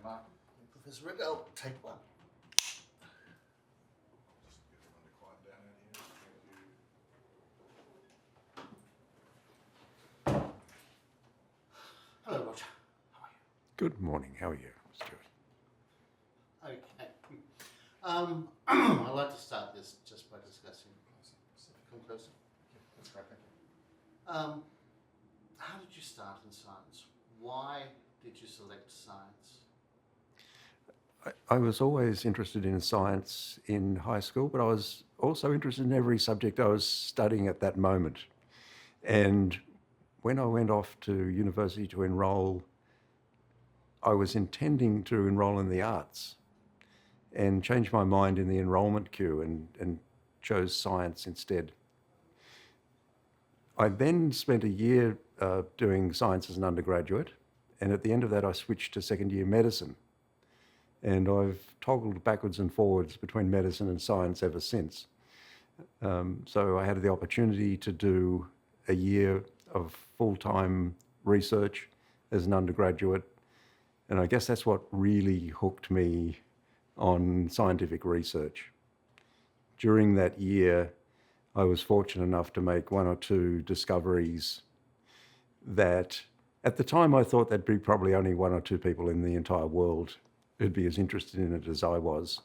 Mark. Professor Riddell, take one. Just get everyone to quiet down out here. Thank you. Hello, Roger. How are Good morning. How are you, Stuart? you? Okay. I'd like to start this just by discussing. Come closer. That's great, thank you. How did you start in science? Why did you select science? I was always interested in science in high school, but I was also interested in every subject I was studying at that moment. And when I went off to university to enrol, I was intending to enrol in the arts and changed my mind in the enrolment queue and chose science instead. I then spent a year doing science as an undergraduate, and at the end of that I switched to second year medicine. And I've toggled backwards and forwards between medicine and science ever since. So I had the opportunity to do a year of full-time research as an undergraduate, and I guess that's what really hooked me on scientific research. During that year, I was fortunate enough to make one or two discoveries that at the time I thought there'd be probably only one or two people in the entire world who'd be as interested in it as I was.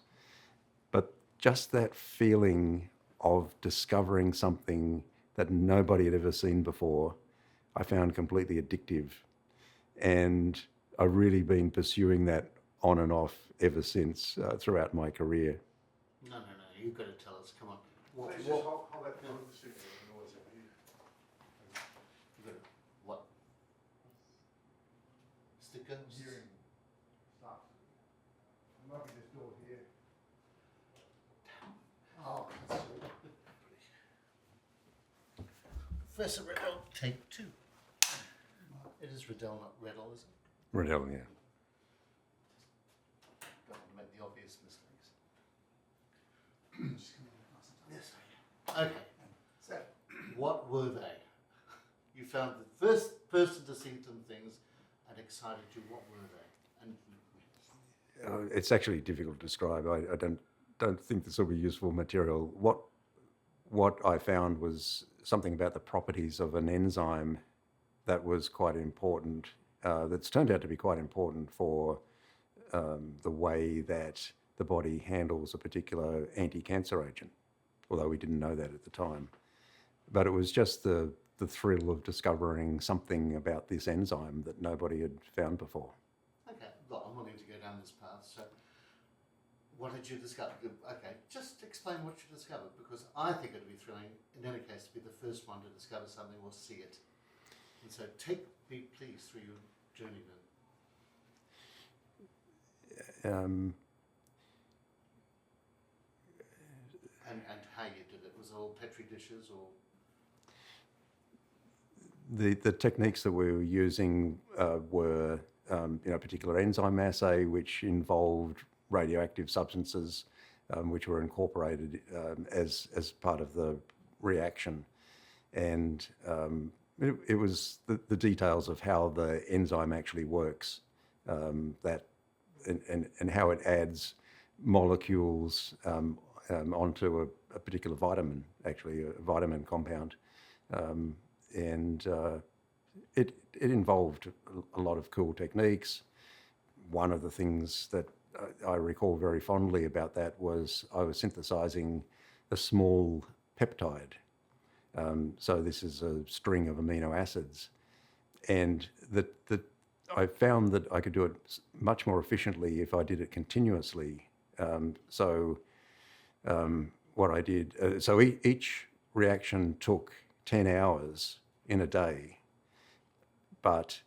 But just that feeling of discovering something that nobody had ever seen before, I found completely addictive. And I've really been pursuing that on and off ever since throughout my career. No, you've got to tell us. Come on. Please just hold that phone to the studio and noise over here. You've got to, what? Stickers? Hearing stuff. There might be this door here. Oh, that's so Professor Riddell, take two. It is Riddell, not Riddle, is it? Riddell, yeah. Don't want to make the obvious mistakes. Just come in nice and tight. Yes, okay. So, What were they? You found the first person to see some things and excited you. What were they? And It's actually difficult to describe. I don't think this will be useful material. What I found was something about the properties of an enzyme that was quite important, that's turned out to be quite important for the way that the body handles a particular anti-cancer agent, although we didn't know that at the time. But it was just the thrill of discovering something about this enzyme that nobody had found before. okay, look, I'm willing to go down this path. So, what did you discover? Okay, just explain what you discovered, because I think it'd be thrilling, in any case, to be the first one to discover something or see it. And so, take me, please, through your journey then. And how you did it. Was it all Petri dishes or? The techniques that we were using were a particular enzyme assay, which involved radioactive substances, which were incorporated as part of the reaction. And it was the details of how the enzyme actually works, and how it adds molecules onto a particular vitamin, actually a vitamin compound. It involved a lot of cool techniques. One of the things that I recall very fondly about that was I was synthesizing a small peptide. So this is a string of amino acids. And I found that I could do it much more efficiently if I did it continuously. What I did, each reaction took 10 hours in a day, but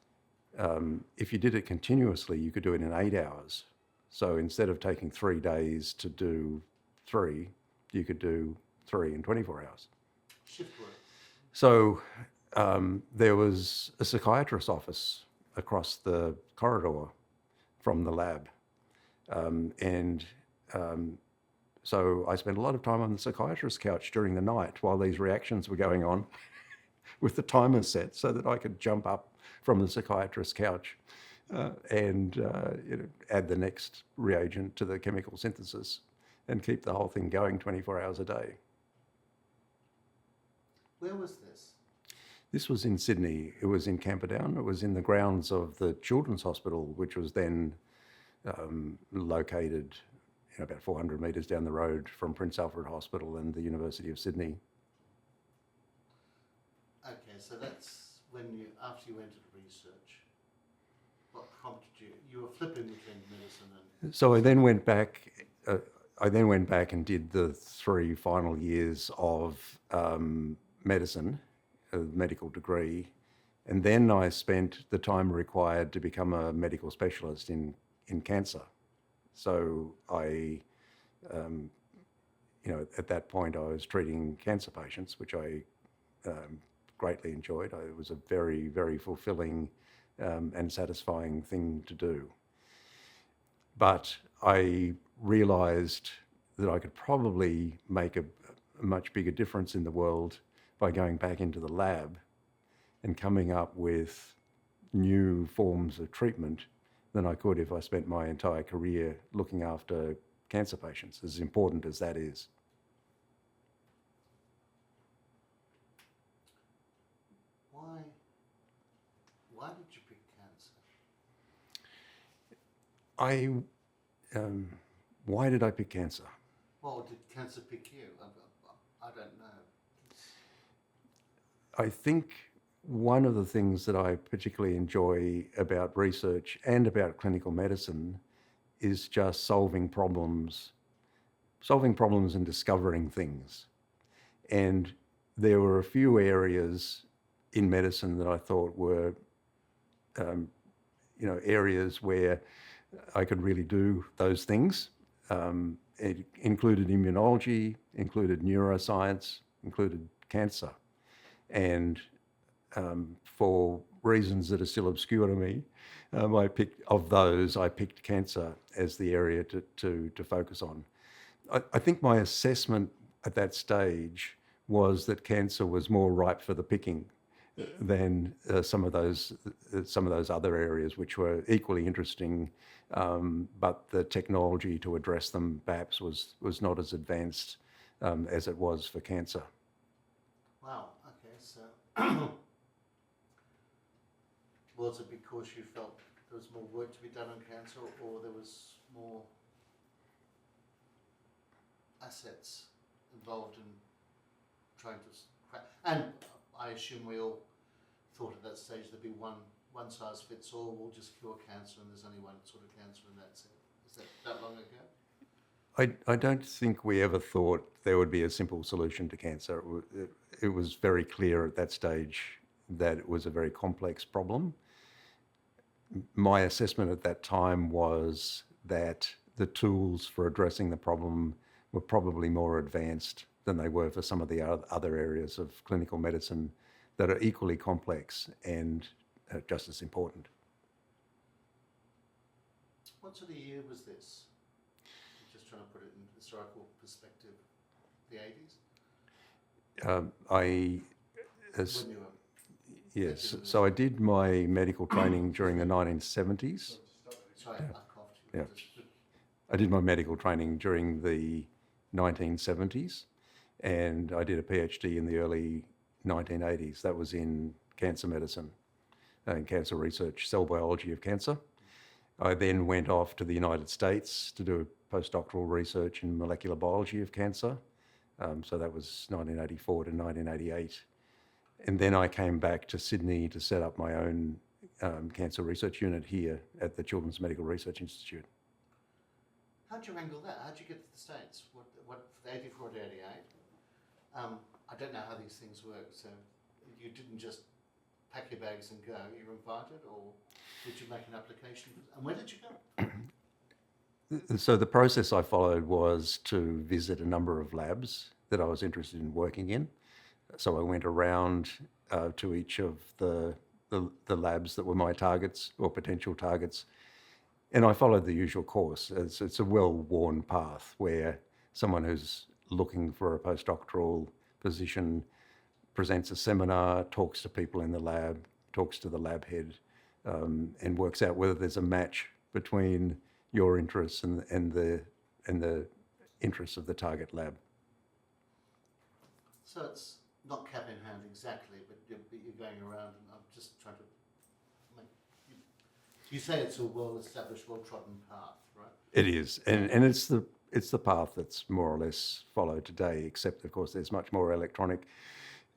if you did it continuously, you could do it in 8 hours. So instead of taking 3 days to do 3, you could do 3 in 24 hours. Shift work. So there was a psychiatrist's office across the corridor from the lab. So I spent a lot of time on the psychiatrist's couch during the night while these reactions were going on with the timer set so that I could jump up from the psychiatrist's couch and add the next reagent to the chemical synthesis and keep the whole thing going 24 hours a day. Where was this? This was in Sydney. It was in Camperdown. It was in the grounds of the Children's Hospital, which was then located about 400 metres down the road from Prince Alfred Hospital and the University of Sydney. Okay, so that's when you, after you entered research, what prompted you? You were flipping between medicine and... So I then went back. I then went back and did the 3 final years of medicine, a medical degree, and then I spent the time required to become a medical specialist in cancer. So I, at that point I was treating cancer patients, which I greatly enjoyed. It was a very, very fulfilling and satisfying thing to do. But I realised that I could probably make a much bigger difference in the world by going back into the lab and coming up with new forms of treatment than I could if I spent my entire career looking after cancer patients, as important as that is. Why did you pick cancer? Why did I pick cancer? Well, did cancer pick you? I don't know. I think one of the things that I particularly enjoy about research and about clinical medicine is just solving problems and discovering things. And there were a few areas in medicine that I thought were, areas where I could really do those things. It included immunology, included neuroscience, included cancer. And for reasons that are still obscure to me, I picked cancer as the area to focus on. I think my assessment at that stage was that cancer was more ripe for the picking than some of those other areas, which were equally interesting, but the technology to address them perhaps was not as advanced as it was for cancer. Wow. Okay. So, was it because you felt there was more work to be done on cancer, or there was more assets involved in trying to crack? And I assume we all thought at that stage there'd be one size fits all. We'll just cure cancer, and there's only one sort of cancer, and that's it. Is that long ago? I don't think we ever thought there would be a simple solution to cancer. It was very clear at that stage that it was a very complex problem. My assessment at that time was that the tools for addressing the problem were probably more advanced than they were for some of the other areas of clinical medicine that are equally complex and just as important. What sort of year was this? Just trying to put it in historical perspective. The 80s? When you were... Yes, so I did my medical training during the 1970s. Sorry, I coughed. Yeah. I did my medical training during the 1970s, and I did a PhD in the early 1980s. That was in cancer medicine and cancer research, cell biology of cancer. I then went off to the United States to do postdoctoral research in molecular biology of cancer. So that was 1984 to 1988. And then I came back to Sydney to set up my own cancer research unit here at the Children's Medical Research Institute. How'd you wrangle that? How'd you get to the States? What 84 to 88? I don't know how these things work, so you didn't just pack your bags and go. You were invited, or did you make an application? And where did you go? So the process I followed was to visit a number of labs that I was interested in working in. So I went around to each of the labs that were my targets or potential targets, and I followed the usual course. It's a well-worn path where someone who's looking for a postdoctoral position presents a seminar, talks to people in the lab, talks to the lab head, and works out whether there's a match between your interests and the interests of the target lab. So it's not cap in hand exactly, but you're going around, and I'm just trying to make. You say it's a well-established, well-trodden path, right? It is, and it's the path that's more or less followed today, except of course there's much more electronic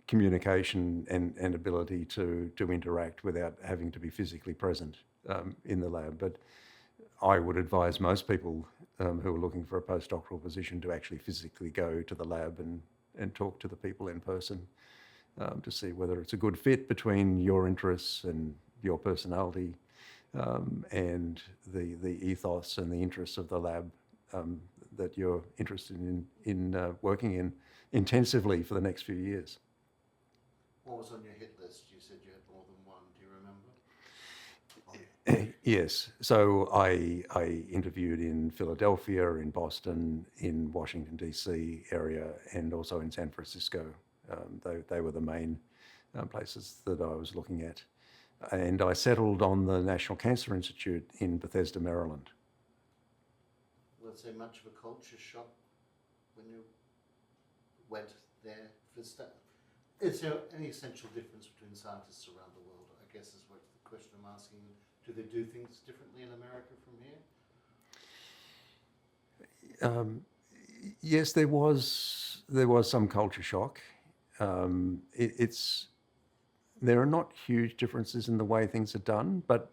communication and ability to interact without having to be physically present in the lab. But I would advise most people who are looking for a postdoctoral position to actually physically go to the lab and talk to the people in person to see whether it's a good fit between your interests and your personality and the ethos and the interests of the lab that you're interested in working in intensively for the next few years. What was on your hit list? You said you had more than one. Do you remember? Yes. So I interviewed in Philadelphia, in Boston, in Washington, D.C. area, and also in San Francisco. They were the main places that I was looking at. And I settled on the National Cancer Institute in Bethesda, Maryland. Was there much of a culture shock when you went there for study? Is there any essential difference between scientists around the world? I guess is what the question I'm asking. Do they do things differently in America from here? Yes, there was some culture shock. There are not huge differences in the way things are done, but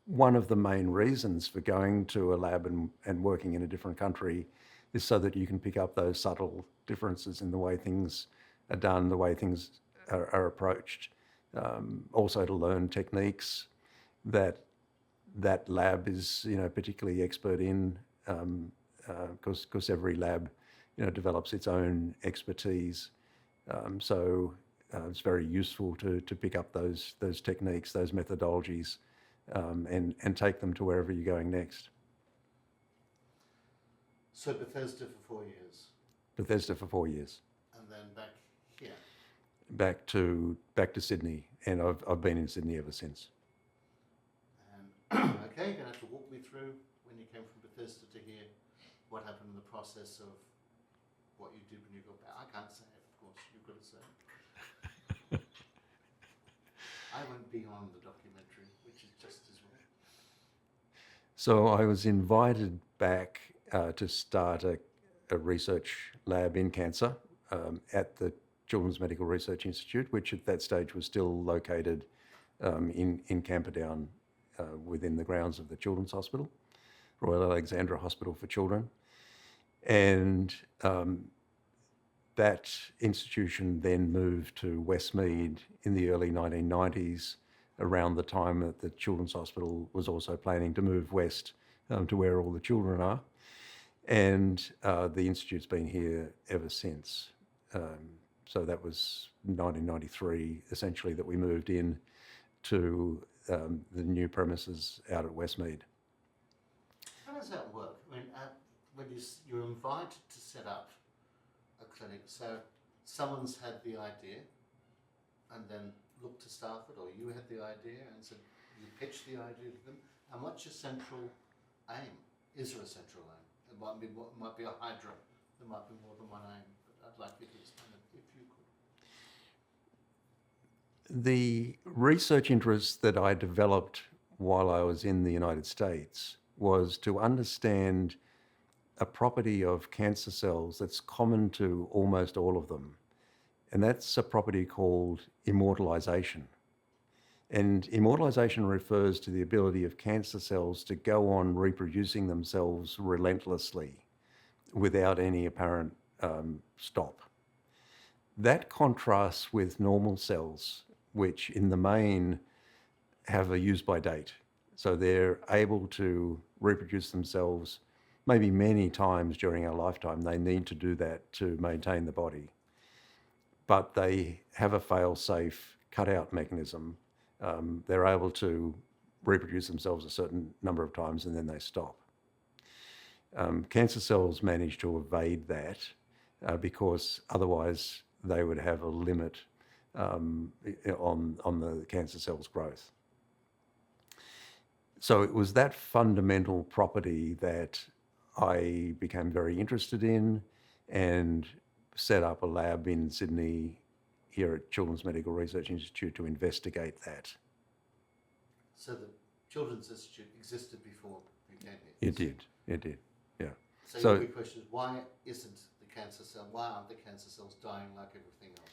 one of the main reasons for going to a lab and working in a different country is so that you can pick up those subtle differences in the way things are done, the way things are approached. Also to learn techniques that lab is particularly expert in, because every lab develops its own expertise. So it's very useful to pick up those techniques, those methodologies, and take them to wherever you're going next. So Bethesda for 4 years. Bethesda for 4 years. And then back here. Back to Sydney, and I've been in Sydney ever since. And okay, you're going to have to walk me through when you came from Bethesda to here, what happened in the process of what you did when you got back. I can't say it, of course, you've got to say it. I went beyond the documentary, which is just as well. So I was invited back to start a research lab in cancer at the Children's Medical Research Institute, which at that stage was still located in Camperdown within the grounds of the Children's Hospital, Royal Alexandra Hospital for Children. And that institution then moved to Westmead in the early 1990s, around the time that the Children's Hospital was also planning to move west to where all the children are. And the Institute's been here ever since. So that was 1993, essentially, that we moved in to the new premises out at Westmead. How does that work? I mean, when you're invited to set up a clinic, so someone's had the idea and then looked to staff it, or you had the idea and said you pitched the idea to them, and what's your central aim? Is there a central aim? It might be a hydra, there might be more than one aim, but I'd like you to explain it if you could. The research interest that I developed while I was in the United States was to understand a property of cancer cells that's common to almost all of them. And that's a property called immortalization. And immortalization refers to the ability of cancer cells to go on reproducing themselves relentlessly without any apparent stop. That contrasts with normal cells, which in the main have a use-by date. So they're able to reproduce themselves maybe many times during our lifetime. They need to do that to maintain the body. But they have a fail-safe cutout mechanism. They're able to reproduce themselves a certain number of times and then they stop. Cancer cells manage to evade that because otherwise they would have a limit on the cancer cell's growth. So it was that fundamental property that I became very interested in and set up a lab in Sydney here at Children's Medical Research Institute to investigate that. So the Children's Institute existed before you came here? It did, yeah. So, So- your big question is, why isn't the cancer cell, why aren't the cancer cells dying like everything else?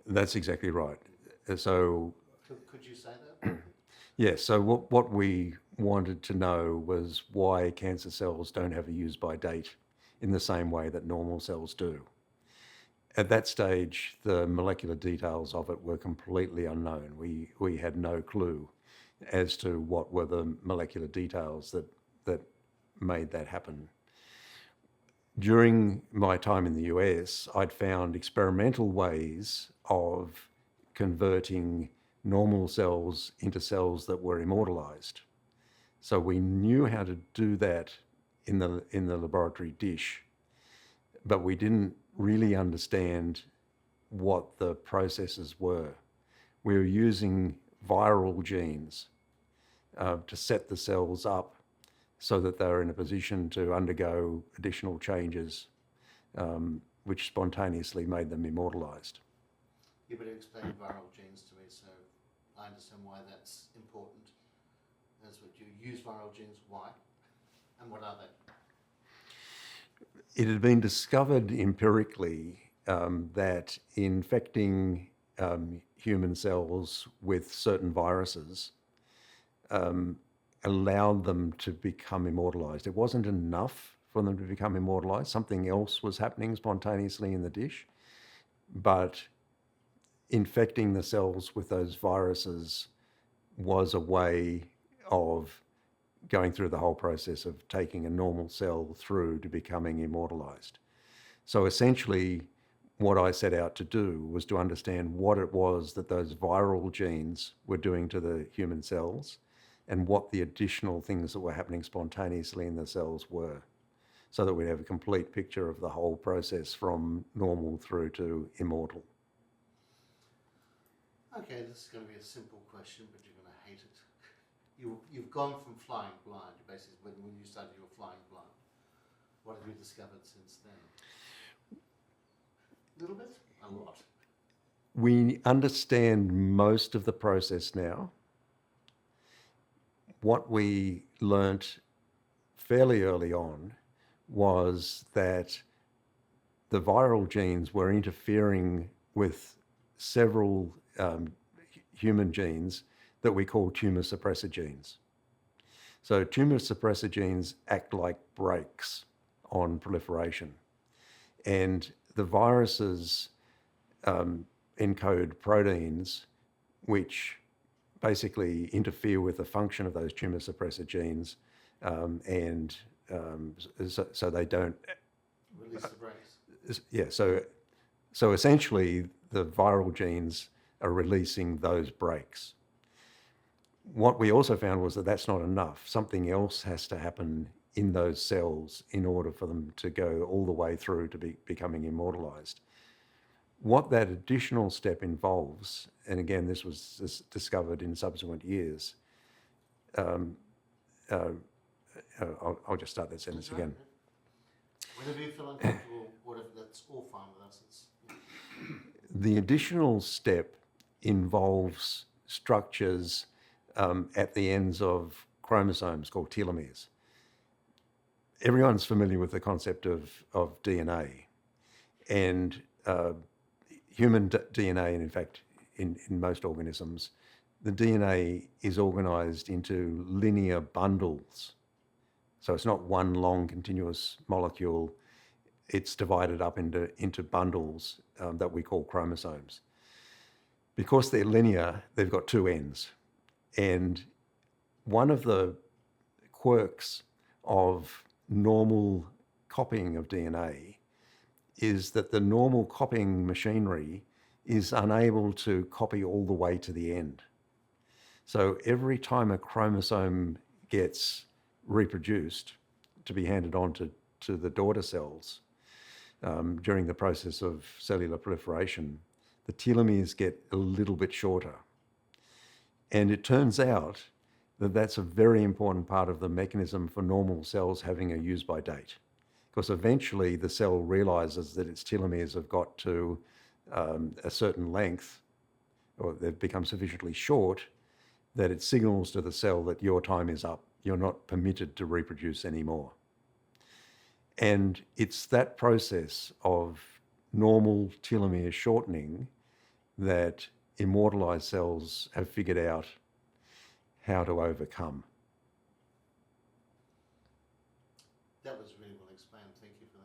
That's exactly right. So, Could you say that? yeah, so what we wanted to know was why cancer cells don't have a use-by date in the same way that normal cells do. At that stage, the molecular details of it were completely unknown. We had no clue as to what were the molecular details that made that happen. During my time in the US, I'd found experimental ways of converting normal cells into cells that were immortalized. So we knew how to do that in the laboratory dish, but we didn't really understand what the processes were. We were using viral genes to set the cells up so that they were in a position to undergo additional changes, which spontaneously made them immortalized. You better explain viral genes to me so I understand why that's important. As what you use viral genes, why? And what are they? It had been discovered empirically that infecting human cells with certain viruses allowed them to become immortalized. It wasn't enough for them to become immortalized. Something else was happening spontaneously in the dish. But infecting the cells with those viruses was a way of going through the whole process of taking a normal cell through to becoming immortalized. So essentially, what I set out to do was to understand what it was that those viral genes were doing to the human cells and what the additional things that were happening spontaneously in the cells were, so that we'd have a complete picture of the whole process from normal through to immortal. Okay, this is going to be a simple question, but you're going to hate it. You've gone from flying blind, basically, when you started you were flying blind. What have you discovered since then? A little bit? A lot? We understand most of the process now. What we learnt fairly early on was that the viral genes were interfering with several human genes that we call tumor suppressor genes. So tumor suppressor genes act like brakes on proliferation. And the viruses encode proteins which basically interfere with the function of those tumor suppressor genes, so they don't Release the brakes. yeah, so essentially the viral genes are releasing those brakes. What we also found was that that's not enough. Something else has to happen in those cells in order for them to go all the way through to becoming immortalized. What that additional step involves, and again, this was discovered in subsequent years, I'll just start that sentence again. Whenever you feel uncomfortable, whatever, that's all fine with us. The additional step involves structures at the ends of chromosomes called telomeres. Everyone's familiar with the concept of DNA, and human DNA, and in fact, in most organisms, the DNA is organized into linear bundles. So it's not one long continuous molecule. It's divided up into bundles that we call chromosomes. Because they're linear, they've got two ends. And one of the quirks of normal copying of DNA is that the normal copying machinery is unable to copy all the way to the end. So every time a chromosome gets reproduced to be handed on to the daughter cells during the process of cellular proliferation, the telomeres get a little bit shorter. And it turns out that's a very important part of the mechanism for normal cells having a use-by date. Because eventually the cell realizes that its telomeres have got to a certain length, or they've become sufficiently short, that it signals to the cell that your time is up. You're not permitted to reproduce anymore. And it's that process of normal telomere shortening that immortalized cells have figured out how to overcome. That was really well explained. Thank you for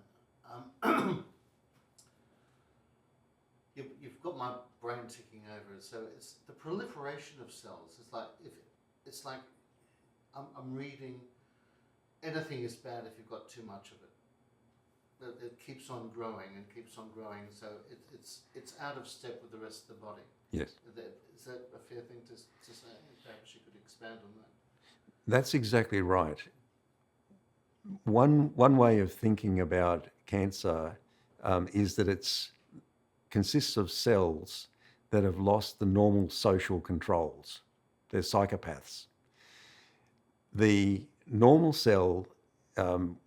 that. You've got my brain ticking over. So it's the proliferation of cells. I'm reading. Anything is bad if you've got too much of it. It keeps on growing and keeps on growing. So it's out of step with the rest of the body. Yes. Is that a fair thing to say? Perhaps you could expand on that. That's exactly right. One way of thinking about cancer is that it consists of cells that have lost the normal social controls. They're psychopaths. The normal cell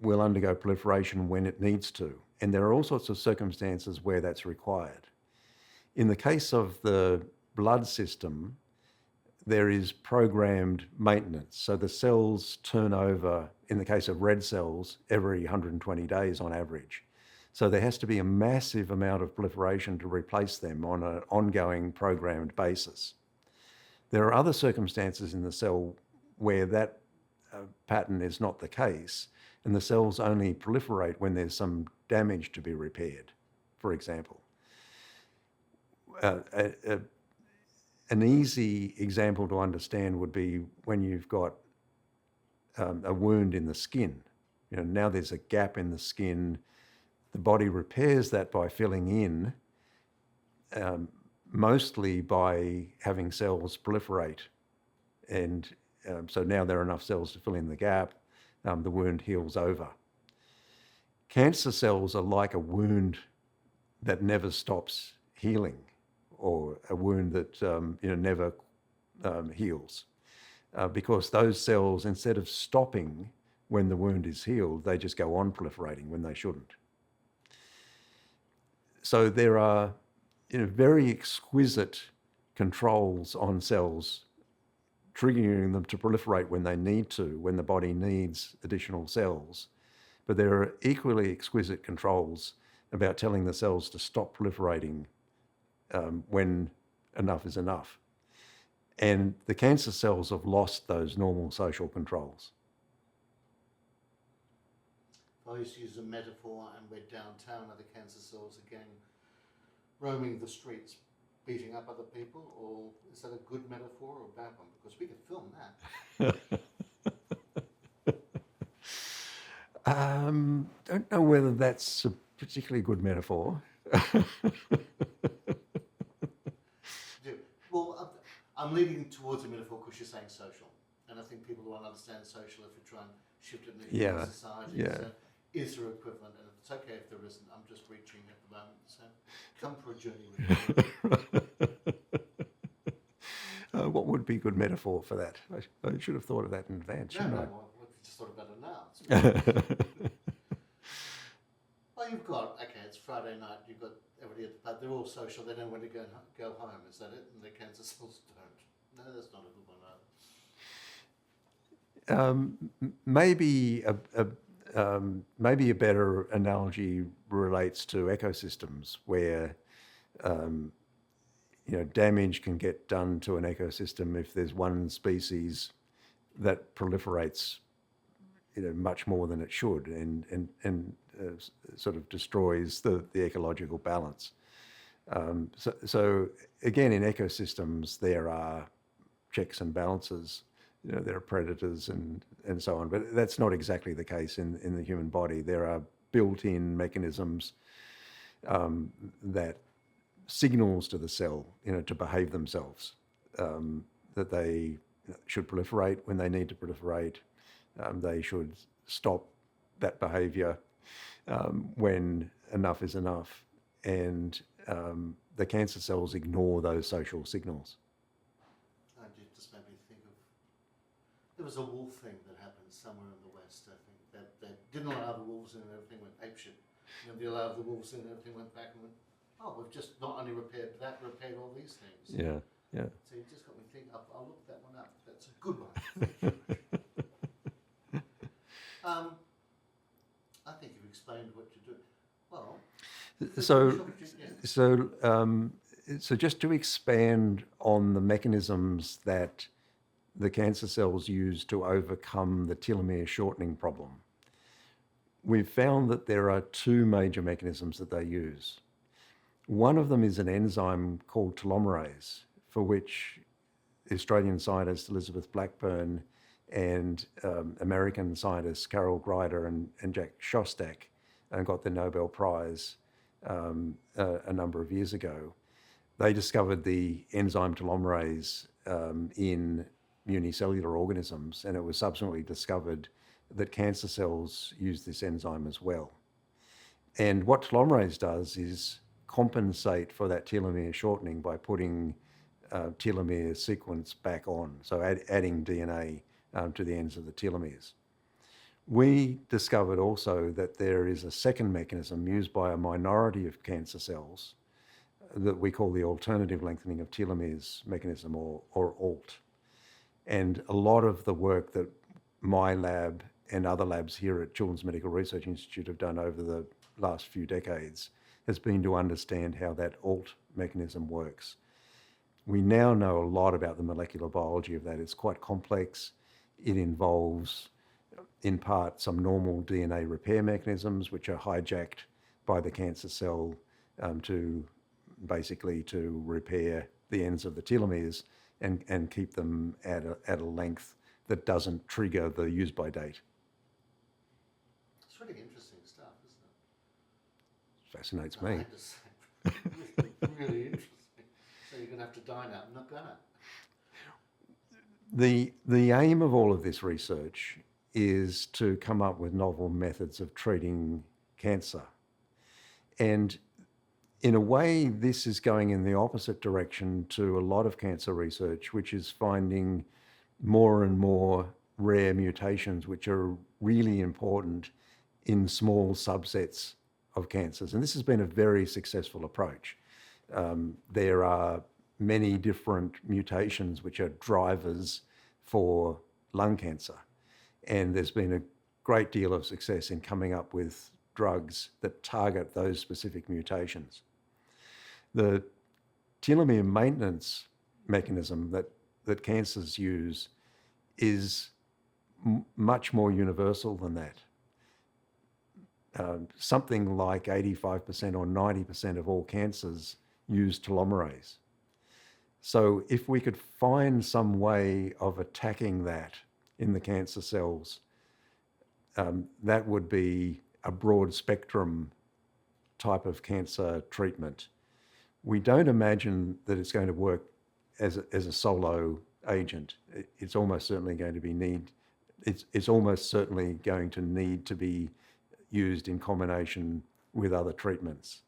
will undergo proliferation when it needs to, and there are all sorts of circumstances where that's required. In the case of the blood system, there is programmed maintenance. So the cells turn over, in the case of red cells, every 120 days on average. So there has to be a massive amount of proliferation to replace them on an ongoing programmed basis. There are other circumstances in the cell where that pattern is not the case, and the cells only proliferate when there's some damage to be repaired, for example. An easy example to understand would be when you've got a wound in the skin. Now there's a gap in the skin. The body repairs that by filling in, mostly by having cells proliferate. And so now there are enough cells to fill in the gap. The wound heals over. Cancer cells are like a wound that never stops healing, or a wound that never heals, because those cells, instead of stopping when the wound is healed, they just go on proliferating when they shouldn't. So there are very exquisite controls on cells, triggering them to proliferate when they need to, when the body needs additional cells. But there are equally exquisite controls about telling the cells to stop proliferating when enough is enough. And the cancer cells have lost those normal social controls. If I used to use a metaphor, and we're downtown, are the cancer cells again roaming the streets, beating up other people, or is that a good metaphor or a bad one? Because we could film that. Don't know whether that's a particularly good metaphor. Well, I'm leaning towards a metaphor because you're saying social, and I think people won't understand social if we try and shift it in the human society. Yeah. So is there equivalent? And it's okay if there isn't. I'm just reaching at the moment. So come for a journey with me. What would be a good metaphor for that? I should have thought of that in advance, shouldn't I? Well, we just thought about it now. Well, you've got, it's Friday night, you've got everybody at the pub, they're all social, they don't want to go home, is that it? And the cancer cells don't. No, that's not a good one either. Maybe a better analogy relates to ecosystems where damage can get done to an ecosystem if there's one species that proliferates much more than it should, and sort of destroys the ecological balance. So again, in ecosystems, there are checks and balances. There are predators and so on, but that's not exactly the case in the human body. There are built-in mechanisms that signals to the cell, to behave themselves, that they should proliferate when they need to proliferate. They should stop that behavior when enough is enough. And the cancer cells ignore those social signals. It just made me think of There was a wolf thing that happened somewhere in the West, I think, that they didn't allow the wolves in and everything went apeshit. And then they allowed the wolves in and everything went back and went, oh, we've just not only repaired that, repaired all these things. Yeah, yeah. So you just got me thinking, I'll look that one up. That's a good one. Thank you. I think you've explained what you do. Well, So just to expand on the mechanisms that the cancer cells use to overcome the telomere shortening problem, we've found that there are two major mechanisms that they use. One of them is an enzyme called telomerase, for which Australian scientist Elizabeth Blackburn and American scientists Carol Greider and Jack Szostak got the Nobel Prize a number of years ago. They discovered the enzyme telomerase in unicellular organisms, and it was subsequently discovered that cancer cells use this enzyme as well. And what telomerase does is compensate for that telomere shortening by putting telomere sequence back on, so adding DNA to the ends of the telomeres. We discovered also that there is a second mechanism used by a minority of cancer cells that we call the alternative lengthening of telomeres mechanism, or ALT. And a lot of the work that my lab and other labs here at Children's Medical Research Institute have done over the last few decades has been to understand how that ALT mechanism works. We now know a lot about the molecular biology of that. It's quite complex. It involves, in part, some normal DNA repair mechanisms which are hijacked by the cancer cell to repair the ends of the telomeres and keep them at a length that doesn't trigger the use-by date. It's really interesting stuff, isn't it? Fascinates I me. have to say, really interesting. So you're going to have to dine out. I'm not going to. The aim of all of this research is to come up with novel methods of treating cancer. And in a way, this is going in the opposite direction to a lot of cancer research, which is finding more and more rare mutations, which are really important in small subsets of cancers. And this has been a very successful approach. There are many different mutations which are drivers for lung cancer. And there's been a great deal of success in coming up with drugs that target those specific mutations. The telomere maintenance mechanism that cancers use is much more universal than that. Something like 85% or 90% of all cancers use telomerase. So if we could find some way of attacking that in the cancer cells, that would be a broad spectrum type of cancer treatment. We don't imagine that it's going to work as a solo agent. It's almost certainly going to it's almost certainly going to need to be used in combination with other treatments.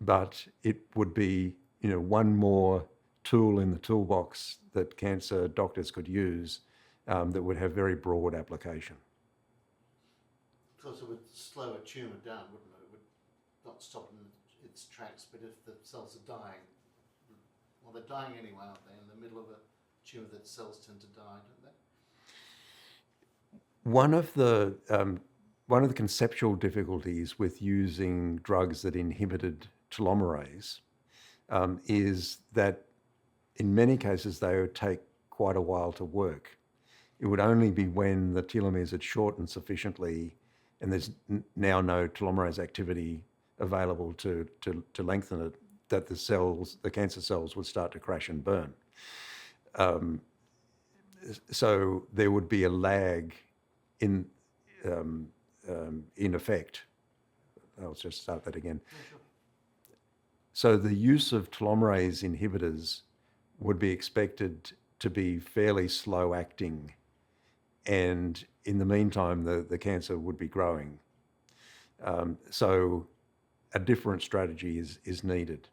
But it would be, one more tool in the toolbox that cancer doctors could use that would have very broad application. Because it would slow a tumour down, wouldn't it? It would not stop in its tracks, but if the cells are dying, well, they're dying anyway, aren't they? In the middle of a tumour, that cells tend to die, don't they? One of the conceptual difficulties with using drugs that inhibited telomerase is that in many cases they would take quite a while to work. It would only be when the telomeres had shortened sufficiently and there's now no telomerase activity available to lengthen it, that the cancer cells would start to crash and burn. So there would be a lag in effect. I'll just start that again. Yeah, sure. So the use of telomerase inhibitors would be expected to be fairly slow acting, and in the meantime the cancer would be growing. So a different strategy is needed.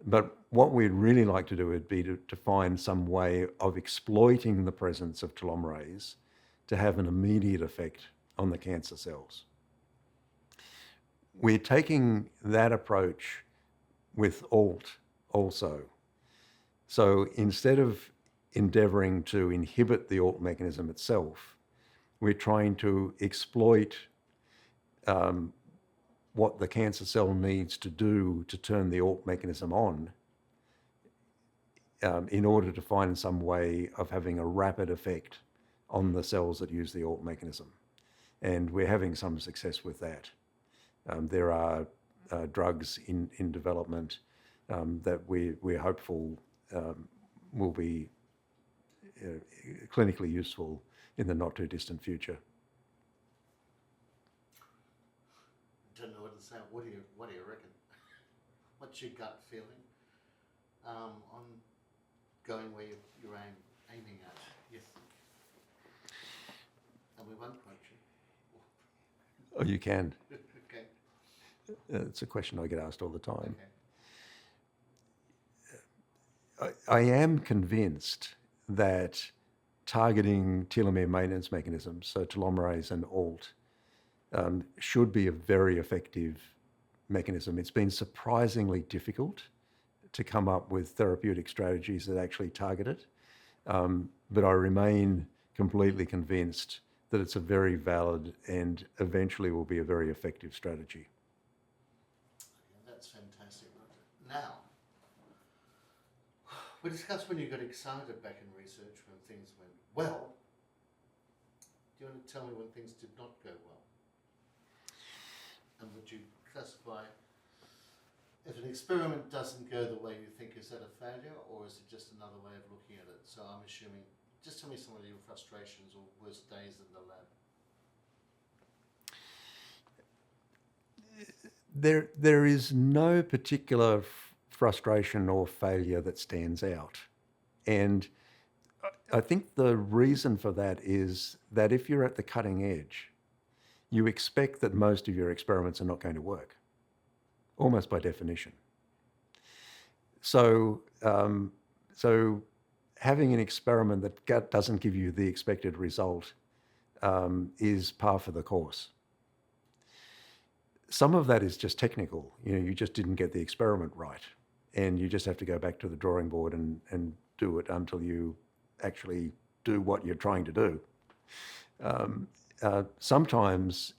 But what we'd really like to do would be to find some way of exploiting the presence of telomerase to have an immediate effect on the cancer cells. We're taking that approach with ALT also. So instead of endeavouring to inhibit the ALT mechanism itself, we're trying to exploit what the cancer cell needs to do to turn the ALT mechanism on in order to find some way of having a rapid effect on the cells that use the ALT mechanism. And we're having some success with that. There are drugs in development that we're hopeful will be clinically useful in the not too distant future. Don't know what to say. What do you reckon? What's your gut feeling on going where you're aiming at? Yes. And we won't quote you. Oh, you can. Okay. It's a question I get asked all the time. Okay. I am convinced that targeting telomere maintenance mechanisms, so telomerase and ALT, should be a very effective mechanism. It's been surprisingly difficult to come up with therapeutic strategies that actually target it, but I remain completely convinced that it's a very valid and eventually will be a very effective strategy. Yeah, that's fantastic, Roger. Now, we discussed when you got excited back in research when things went well. Do you want to tell me when things did not go well? And would you classify, if an experiment doesn't go the way you think, is that a failure or is it just another way of looking at it? So I'm assuming, just tell me some of your frustrations or worst days in the lab. There is no particular frustration or failure that stands out. And I think the reason for that is that if you're at the cutting edge, you expect that most of your experiments are not going to work, almost by definition. So, so having an experiment that doesn't give you the expected result is par for the course. Some of that is just technical. You just didn't get the experiment right, and you just have to go back to the drawing board and do it until you actually do what you're trying to do. Sometimes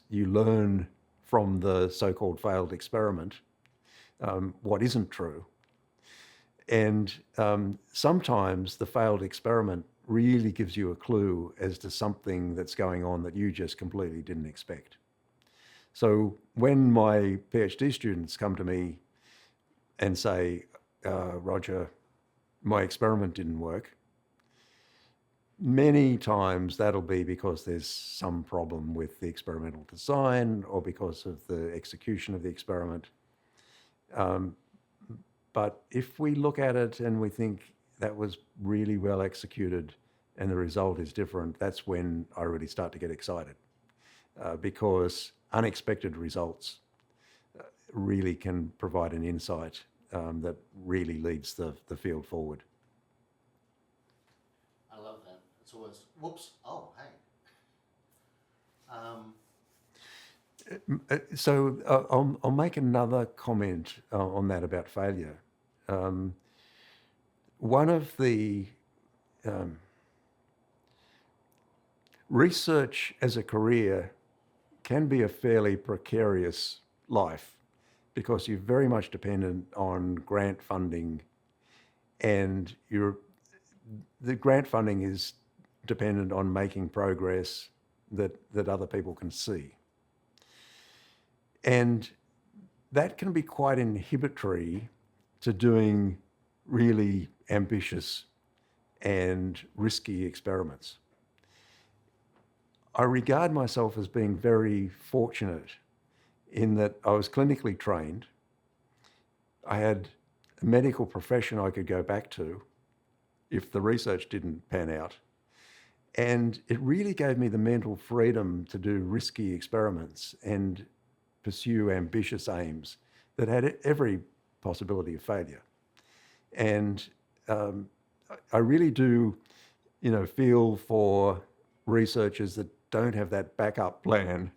you learn from the so-called failed experiment what isn't true. And sometimes the failed experiment really gives you a clue as to something that's going on that you just completely didn't expect. So when my PhD students come to me and say, Roger, my experiment didn't work, many times that'll be because there's some problem with the experimental design or because of the execution of the experiment. But if we look at it and we think that was really well executed and the result is different, that's when I really start to get excited because unexpected results really can provide an insight that really leads the field forward. I love that. It's always, whoops, oh, hey. So I'll make another comment on that about failure. One of the research as a career can be a fairly precarious life because you're very much dependent on grant funding, and the grant funding is dependent on making progress that other people can see. And that can be quite inhibitory to doing really ambitious and risky experiments. I regard myself as being very fortunate in that I was clinically trained. I had a medical profession I could go back to if the research didn't pan out. And it really gave me the mental freedom to do risky experiments and pursue ambitious aims that had every possibility of failure. And I really do, feel for researchers that don't have that backup plan,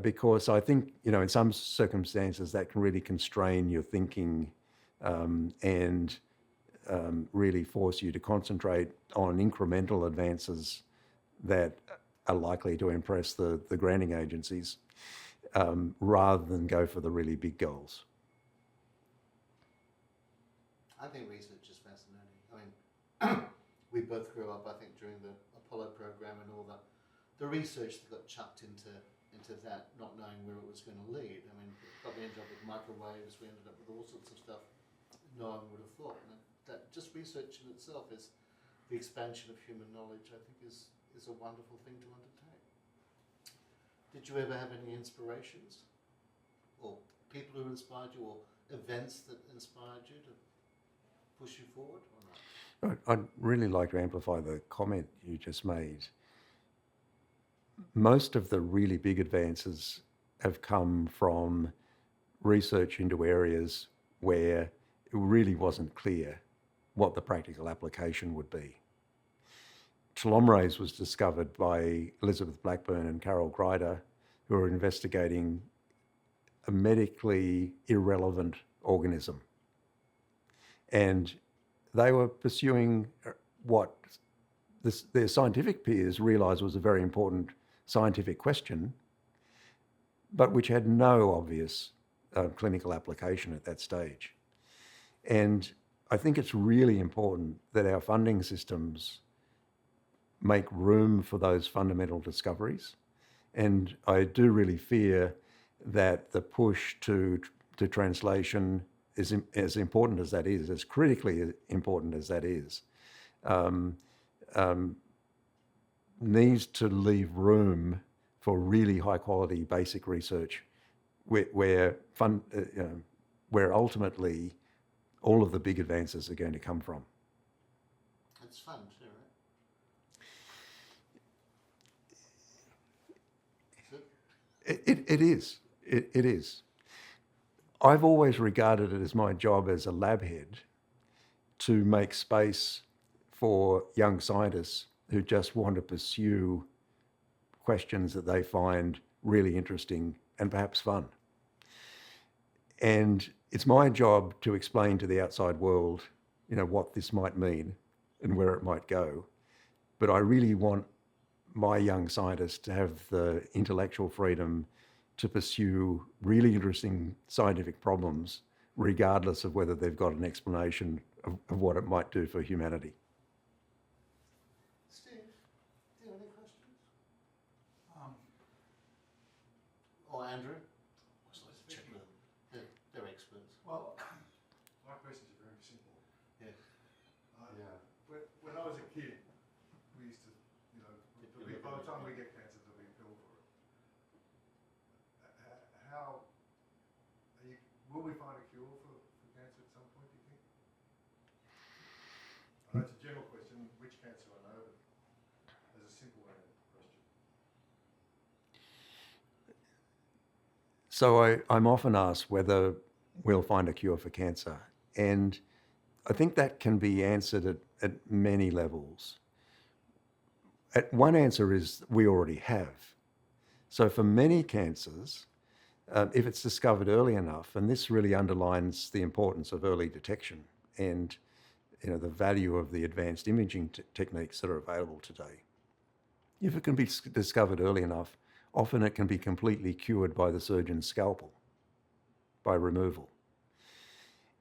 because I think, in some circumstances that can really constrain your thinking, and really force you to concentrate on incremental advances that are likely to impress the granting agencies, rather than go for the really big goals. I think research is fascinating. I mean, we both grew up, I think, during the Apollo program and all the research that got chucked into that, not knowing where it was going to lead. I mean, probably ended up with microwaves. We ended up with all sorts of stuff no one would have thought. And that just research in itself is the expansion of human knowledge. I think is a wonderful thing to undertake. Did you ever have any inspirations, or people who inspired you, or events that inspired you to push you forward, or not? I'd really like to amplify the comment you just made. Most of the really big advances have come from research into areas where it really wasn't clear what the practical application would be. Telomerase was discovered by Elizabeth Blackburn and Carol Greider, who are investigating a medically irrelevant organism. And they were pursuing what their scientific peers realised was a very important scientific question, but which had no obvious clinical application at that stage. And I think it's really important that our funding systems make room for those fundamental discoveries. And I do really fear that the push to translation is as important as that is, as critically important as that is, needs to leave room for really high quality basic research where ultimately all of the big advances are going to come from. It's fun too, right? It is. It is. I've always regarded it as my job as a lab head to make space for young scientists who just want to pursue questions that they find really interesting and perhaps fun. And it's my job to explain to the outside world, what this might mean and where it might go. But I really want my young scientists to have the intellectual freedom to pursue really interesting scientific problems, regardless of whether they've got an explanation of what it might do for humanity. Steve, do you have any questions? Or Andrew? Check with them. They're experts. Well, my questions are very simple. Yeah. When I was a kid, we used to, by the time we get cancer, there'll be a pill for it. Will we find a cure for cancer at some point, do you think? I know it's a general question, which cancer I know, but as a simple question. So I'm often asked whether we'll find a cure for cancer. And I think that can be answered at many levels. One answer is we already have. So for many cancers, if it's discovered early enough, and this really underlines the importance of early detection and the value of the advanced imaging techniques that are available today. If it can be discovered early enough, often it can be completely cured by the surgeon's scalpel, by removal.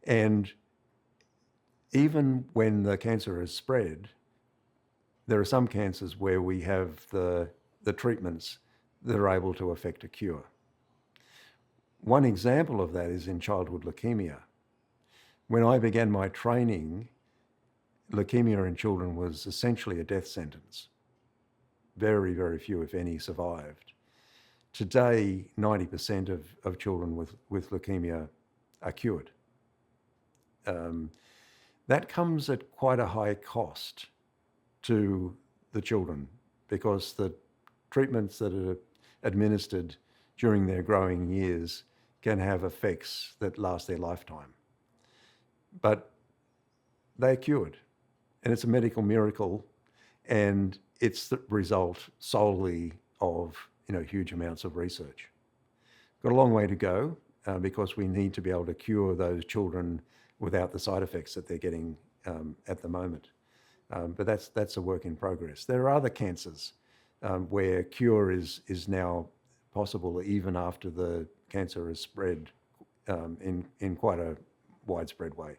And even when the cancer has spread, there are some cancers where we have the treatments that are able to effect a cure. One example of that is in childhood leukemia. When I began my training, leukemia in children was essentially a death sentence. Very, very few, if any, survived. Today, 90% of children with leukemia are cured. That comes at quite a high cost to the children because the treatments that are administered during their growing years can have effects that last their lifetime. But they're cured, and it's a medical miracle, and it's the result solely of huge amounts of research. Got a long way to go because we need to be able to cure those children without the side effects that they're getting at the moment. But that's a work in progress. There are other cancers where cure is now possible even after the cancer has spread in quite a widespread way.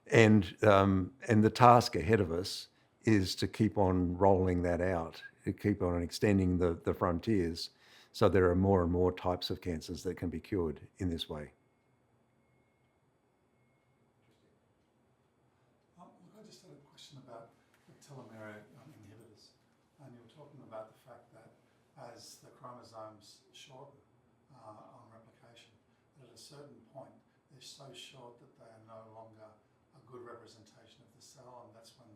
And the task ahead of us is to keep on rolling that out, to keep on extending the frontiers, so there are more and more types of cancers that can be cured in this way. Look, I just had a question about the telomere inhibitors, and you were talking about the fact that as the chromosomes shorten on replication, that at a certain point they're so short that they are no longer a good representation of the cell, and that's when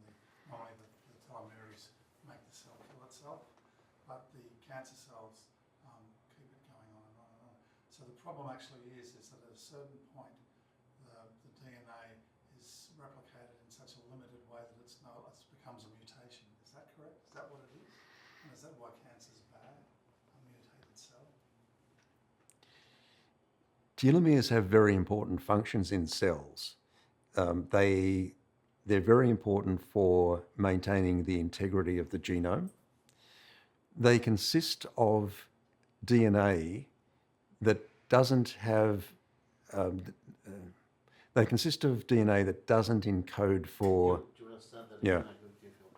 normally the telomeres make the cell kill itself, but the cancer cells keep it going on and on and on. So the problem actually is that at a certain point the DNA is replicated in such a limited way that it becomes a mutation. Is that correct? Is that what it is? And is that why cancer is bad? A mutated cell? Telomeres have very important functions in cells. They're very important for maintaining the integrity of the genome. They consist of DNA that doesn't have. They consist of DNA that doesn't encode for. Do you understand that? Yeah.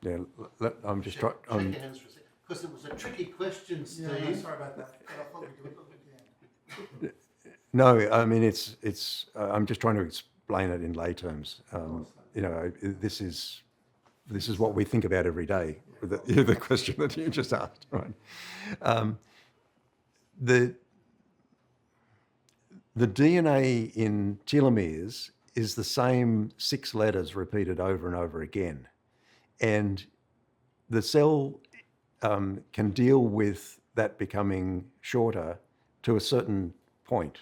Again? Yeah. I'm just trying. Shake your hands for a second. Because it was a tricky question, Steve. Yeah, no, sorry about that. But I thought we'd do it at the end. No, I mean it's. I'm just trying to explain it in lay terms. This is what we think about every day. The question that you just asked, right? The DNA in telomeres is the same 6 letters repeated over and over again, and the cell can deal with that becoming shorter to a certain point.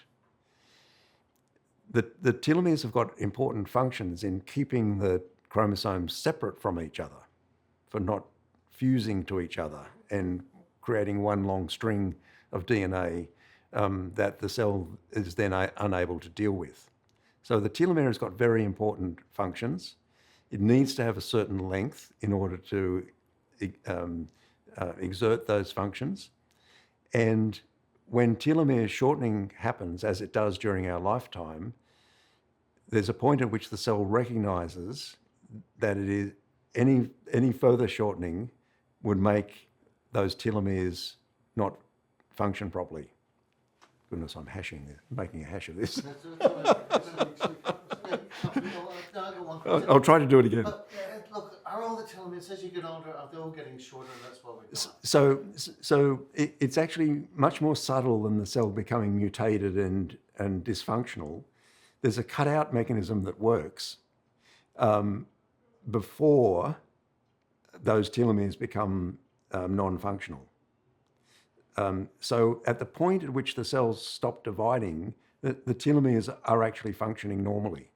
The telomeres have got important functions in keeping the chromosomes separate from each other, for not fusing to each other and creating one long string of DNA that the cell is then unable to deal with. So the telomere has got very important functions. It needs to have a certain length in order to exert those functions. And when telomere shortening happens, as it does during our lifetime, there's a point at which the cell recognizes that it is any further shortening would make those telomeres not function properly. Goodness, I'm making a hash of this. I'll try to do it again. But look, are all the telomeres, as you get older, are they all getting shorter, and that's why we die? So it's actually much more subtle than the cell becoming mutated and dysfunctional. There's a cutout mechanism that works before those telomeres become non-functional. So at the point at which the cells stop dividing, the telomeres are actually functioning normally.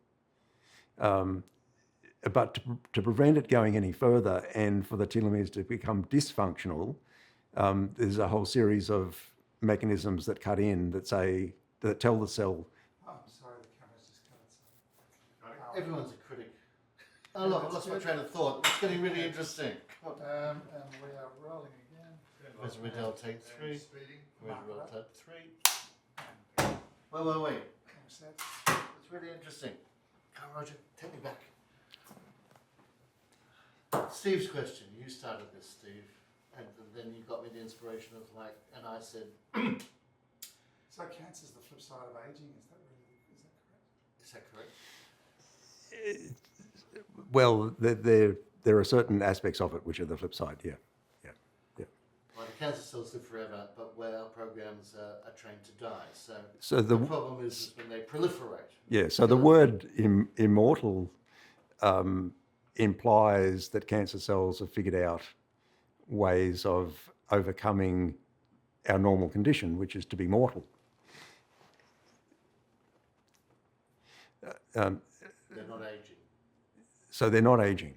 But to prevent it going any further and for the telomeres to become dysfunctional, there's a whole series of mechanisms that cut in that tell the cell. Oh, I'm sorry, the camera's just cut itself. Everyone's a critic. Oh look, I lost my train of thought. It's getting really interesting. And we are rolling again. Where's Riddell, take 3. Speeding. Where's Riddell, take 3. Wait. Camera set. It's really interesting. Come on, Roger, take me back. Steve's question. You started this, Steve, and then you got me the inspiration of and I said, So cancer's the flip side of aging, is that correct? is that correct? Well, there are certain aspects of it which are the flip side. Yeah. Well, the cancer cells live forever, but where our programs are trained to die. So the problem is when they proliferate. Yeah. So the word immortal implies that cancer cells have figured out ways of overcoming our normal condition, which is to be mortal. They're not aging. So they're not aging.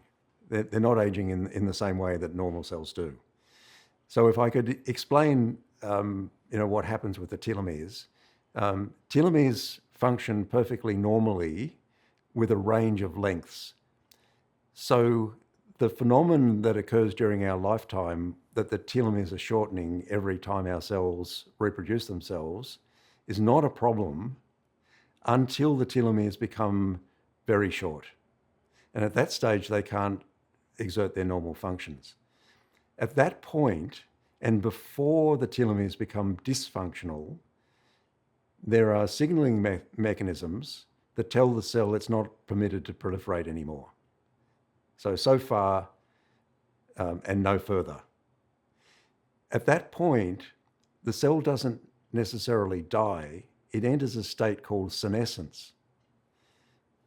They're not aging in the same way that normal cells do. So if I could explain, what happens with the telomeres. Telomeres function perfectly normally with a range of lengths. So the phenomenon that occurs during our lifetime, that the telomeres are shortening every time our cells reproduce themselves, is not a problem until the telomeres become very short. And at that stage, they can't exert their normal functions. At that point, and before the telomeres become dysfunctional, there are signaling mechanisms that tell the cell it's not permitted to proliferate anymore. So far, and no further. At that point, the cell doesn't necessarily die. It enters a state called senescence,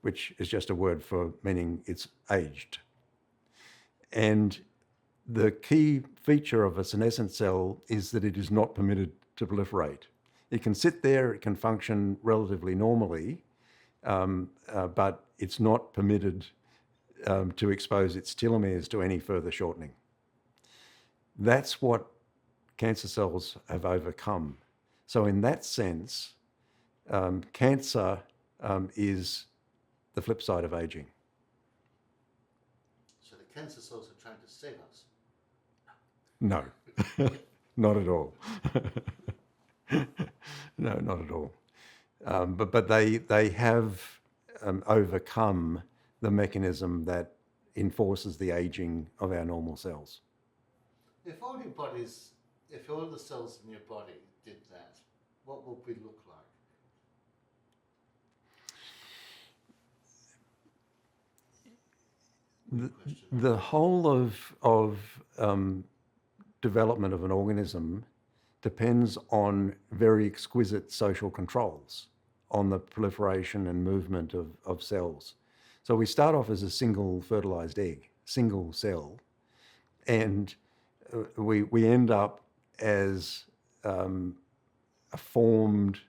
which is just a word for meaning it's aged. And the key feature of a senescent cell is that it is not permitted to proliferate. It can sit there, it can function relatively normally, but it's not permitted to expose its telomeres to any further shortening. That's what cancer cells have overcome. So in that sense, cancer is the flip side of aging. So the cancer cells are trying to save us. No, not at all. No, not at all. But they have overcome the mechanism that enforces the aging of our normal cells. If all the cells in your body did that, what would we look like? The whole of development of an organism depends on very exquisite social controls on the proliferation and movement of cells. So we start off as a single fertilized egg, single cell, and we end up as a formed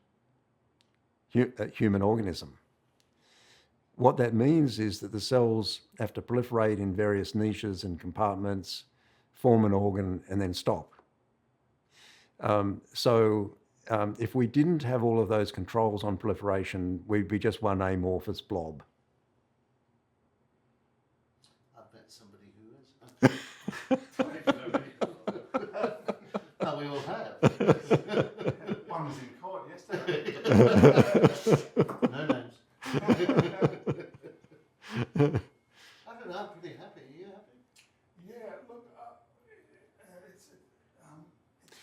human organism. What that means is that the cells have to proliferate in various niches and compartments, form an organ, and then stop. If we didn't have all of those controls on proliferation, we'd be just one amorphous blob. I've met somebody who is. No, we all have. One was in court yesterday. No names. I don't know, I'm pretty happy. Are you happy? Yeah, look, it's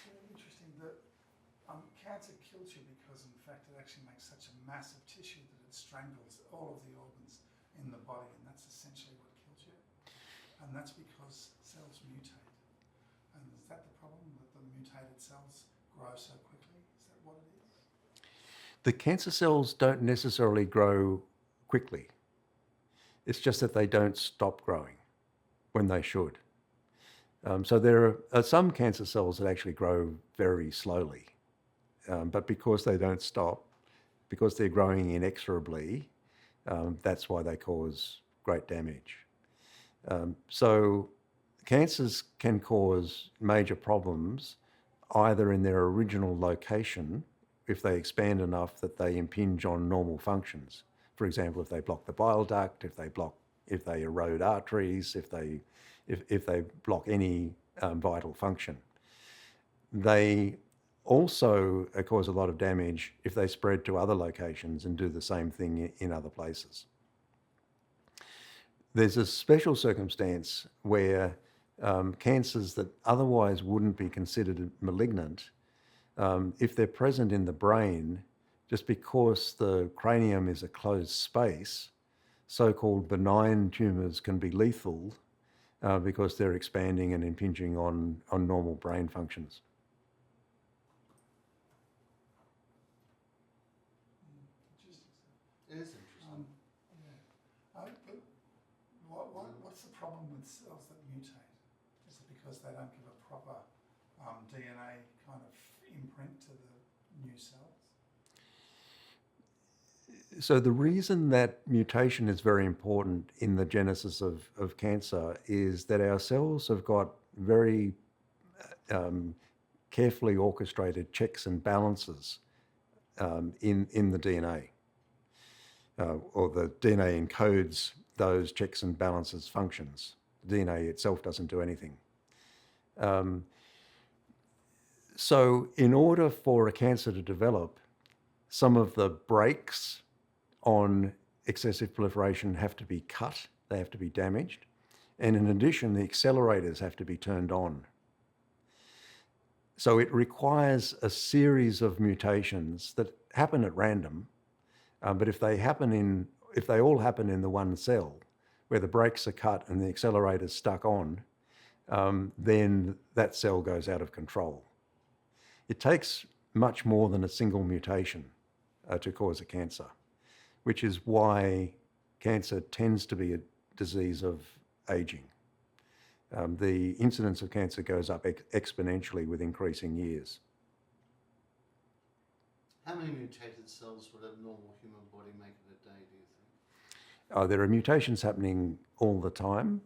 really interesting that cancer kills you because, in fact, it actually makes such a massive tissue that it strangles all of the organs in the body, and that's essentially what kills you. And that's because cells mutate. And is that the problem, that the mutated cells grow so quickly? Is that what it is? The cancer cells don't necessarily grow quickly. It's just that they don't stop growing when they should. So there are some cancer cells that actually grow very slowly, but because they don't stop, because they're growing inexorably, that's why they cause great damage. So cancers can cause major problems either in their original location, if they expand enough that they impinge on normal functions. For example, if they block the bile duct, if they erode arteries, if they block any vital function. They also cause a lot of damage if they spread to other locations and do the same thing in other places. There's a special circumstance where cancers that otherwise wouldn't be considered malignant, if they're present in the brain, just because the cranium is a closed space, so-called benign tumours can be lethal because they're expanding and impinging on normal brain functions. It is interesting. But what's the problem with cells that mutate? Is it because they don't give a proper DNA kind of imprint to the new cells? So the reason that mutation is very important in the genesis of cancer is that our cells have got very carefully orchestrated checks and balances in the DNA. Or the DNA encodes those checks and balances functions. The DNA itself doesn't do anything. So in order for a cancer to develop, some of the brakes on excessive proliferation have to be cut, they have to be damaged, and in addition, the accelerators have to be turned on. So it requires a series of mutations that happen at random, but if they all happen in the one cell, where the brakes are cut and the accelerator's stuck on, then that cell goes out of control. It takes much more than a single mutation to cause a cancer, which is why cancer tends to be a disease of aging. The incidence of cancer goes up exponentially with increasing years. How many mutated cells would a normal human body make in a day, do you think? There are mutations happening all the time.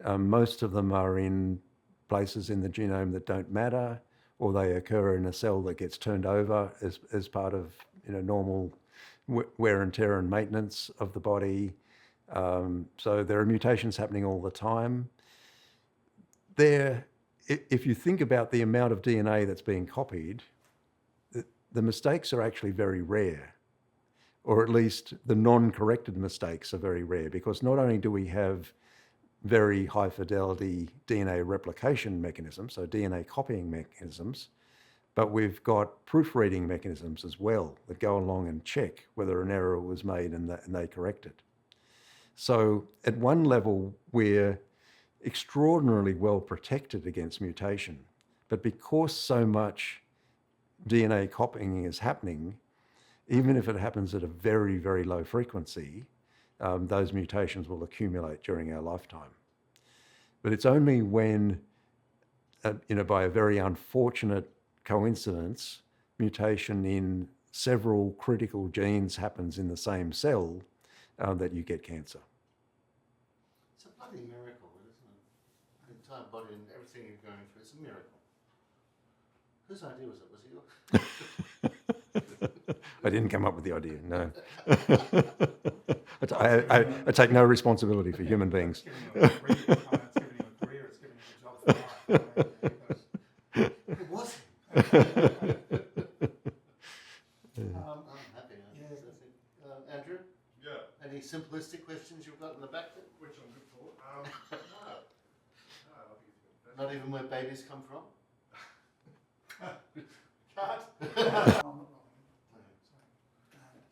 Most of them are in places in the genome that don't matter, or they occur in a cell that gets turned over as part of normal wear and tear and maintenance of the body. So there are mutations happening all the time. If you think about the amount of DNA that's being copied, the mistakes are actually very rare, or at least the non-corrected mistakes are very rare, because not only do we have very high fidelity DNA replication mechanisms, so DNA copying mechanisms, but we've got proofreading mechanisms as well that go along and check whether an error was made and they correct it. So at one level, we're extraordinarily well protected against mutation, but because so much DNA copying is happening, even if it happens at a very, very low frequency, those mutations will accumulate during our lifetime. But it's only when, by a very unfortunate coincidence, mutation in several critical genes happens in the same cell that you get cancer. It's a bloody miracle, isn't it? The entire body and everything you're going through, it's a miracle. Whose idea was it? Was it yours? I didn't come up with the idea, no. I take no responsibility for human beings. It's giving you a career, it's giving you a job for life. It was. Um, I'm happy. Yeah. Andrew, Yeah, any simplistic questions you've got in the back there? which I'm good for. No. No, I think it's good. Not even where babies come from? Cut. I'm not rolling.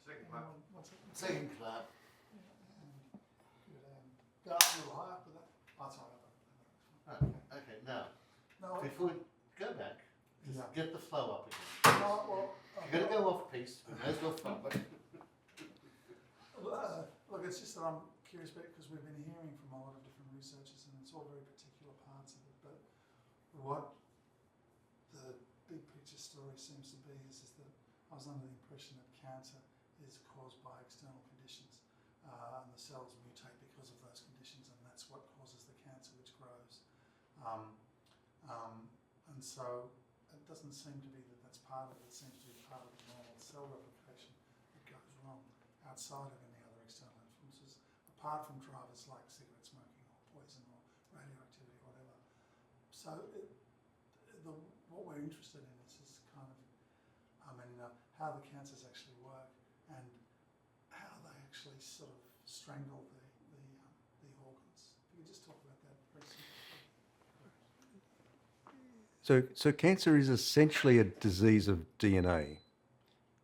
Second clap. What's it? Second clap. Go up a little higher with that. Oh, sorry. Oh, okay, now, No, before we go back, just Yeah. get the flow up again. no, well, If you're going to go off piece, we may as well front. look, it's just that I'm curious about it because we've been hearing from a lot of different researchers and it's all very particular parts of it. But what the big picture story seems to be is that I was under the impression that cancer is caused by external conditions and the cells mutate because of those conditions, and that's what causes the cancer, which grows. And so it doesn't seem to be that that's part of it. It seems to be part of the normal cell replication that goes wrong outside of any other external influences, apart from drivers like cigarette smoking or poison or radioactivity or whatever. So what we're interested in is kind of, how the cancers actually work and how they actually sort of strangle the organs. If you could just talk about that very simply. So cancer is essentially a disease of DNA.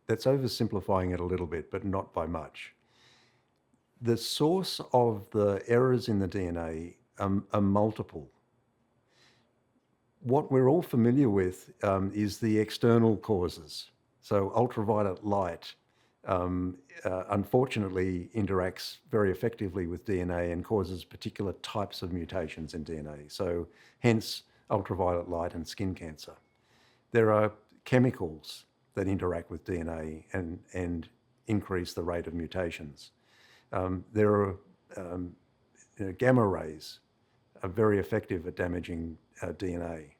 That's oversimplifying it a little bit, but not by much. The source of the errors in the DNA are multiple. What we're all familiar with is the external causes. So ultraviolet light, unfortunately, interacts very effectively with DNA and causes particular types of mutations in DNA. So hence ultraviolet light and skin cancer. There are chemicals that interact with DNA and increase the rate of mutations. There are gamma rays are very effective at damaging DNA.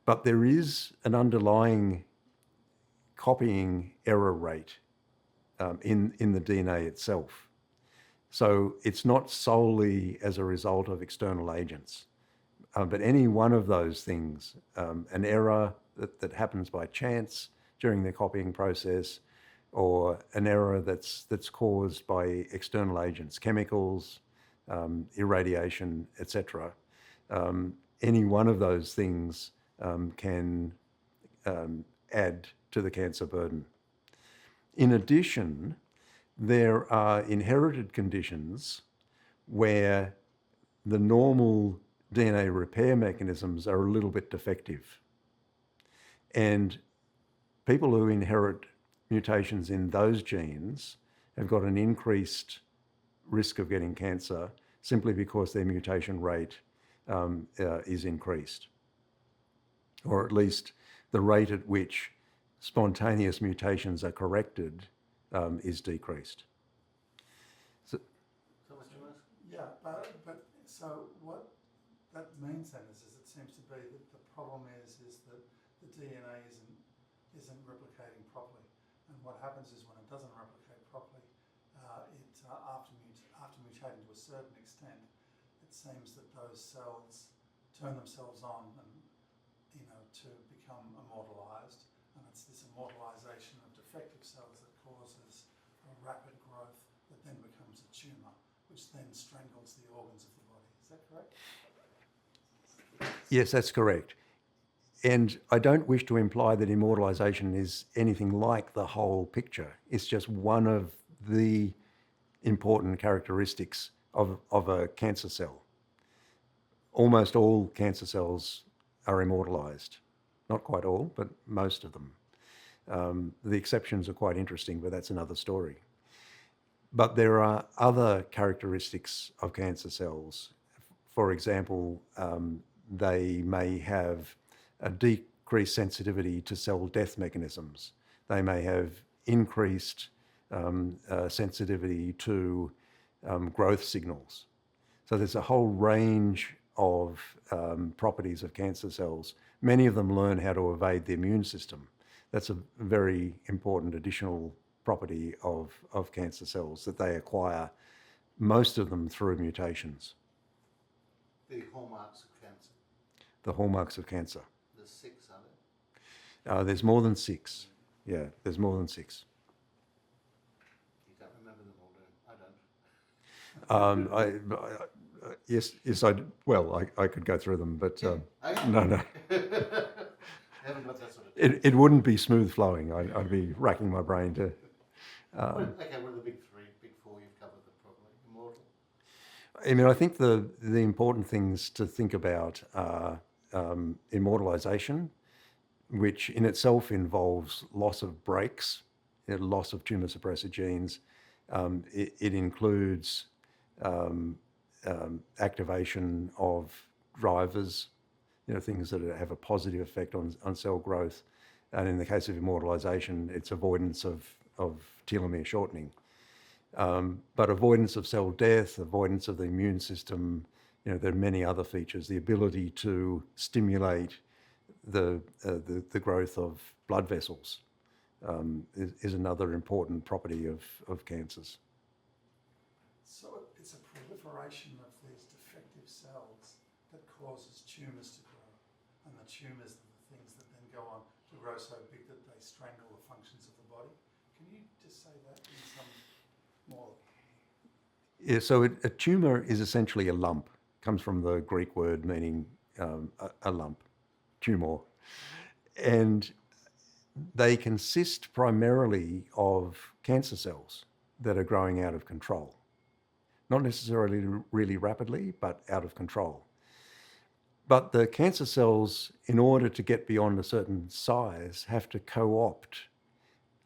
But there is an underlying copying error rate in the DNA itself. So it's not solely as a result of external agents, but any one of those things, an error that happens by chance during the copying process, or an error that's caused by external agents, chemicals, irradiation, etc. Any one of those things can add to the cancer burden. In addition, there are inherited conditions where the normal DNA repair mechanisms are a little bit defective. And people who inherit mutations in those genes have got an increased risk of getting cancer simply because their mutation rate is increased, or at least the rate at which spontaneous mutations are corrected is decreased. So what do you ask? Yeah, but so what that means then is it seems to be that the problem is that the DNA isn't replicating properly, and what happens is when it doesn't replicate properly, after mutating to a certain extent, it seems that those cells turn themselves on and to become immortalized, and it's this immortalization of defective cells that causes a rapid growth that then becomes a tumour, which then strangles the organs of the body. Is that correct? Yes, that's correct. And I don't wish to imply that immortalization is anything like the whole picture. It's just one of the important characteristics of a cancer cell. Almost all cancer cells are immortalized. Not quite all, but most of them. The exceptions are quite interesting, but that's another story. But there are other characteristics of cancer cells. For example, they may have a decreased sensitivity to cell death mechanisms. They may have increased sensitivity to growth signals. So there's a whole range of properties of cancer cells. Many of them learn how to evade the immune system. That's a very important additional property of cancer cells that they acquire, most of them through mutations. The hallmarks of cancer. The hallmarks of cancer. There's 6, are there? There's more than 6. Yeah, there's more than 6. You don't remember them all, do you? I don't. Yes, I could go through them, but Okay. no. I haven't got that sort of time. It wouldn't be smooth flowing. I'd be racking my brain to. What are the big 3, big 4 you've covered that probably? Immortal? I mean, I think the important things to think about are immortalization, which in itself involves loss of breaks, loss of tumor suppressor genes. It includes activation of drivers, things that have a positive effect on cell growth. And in the case of immortalization, it's avoidance of telomere shortening. But avoidance of cell death, avoidance of the immune system, there are many other features. The ability to stimulate the growth of blood vessels is another important property of cancers. So it's a proliferation of these defective cells that causes tumours to grow, and the tumours are the things that then go on to grow so big that they strangle the functions of the body. Can you just say that in some more? Yeah, so a tumour is essentially a lump. Comes from the Greek word meaning a lump, tumor. And they consist primarily of cancer cells that are growing out of control. Not necessarily really rapidly, but out of control. But the cancer cells, in order to get beyond a certain size, have to co-opt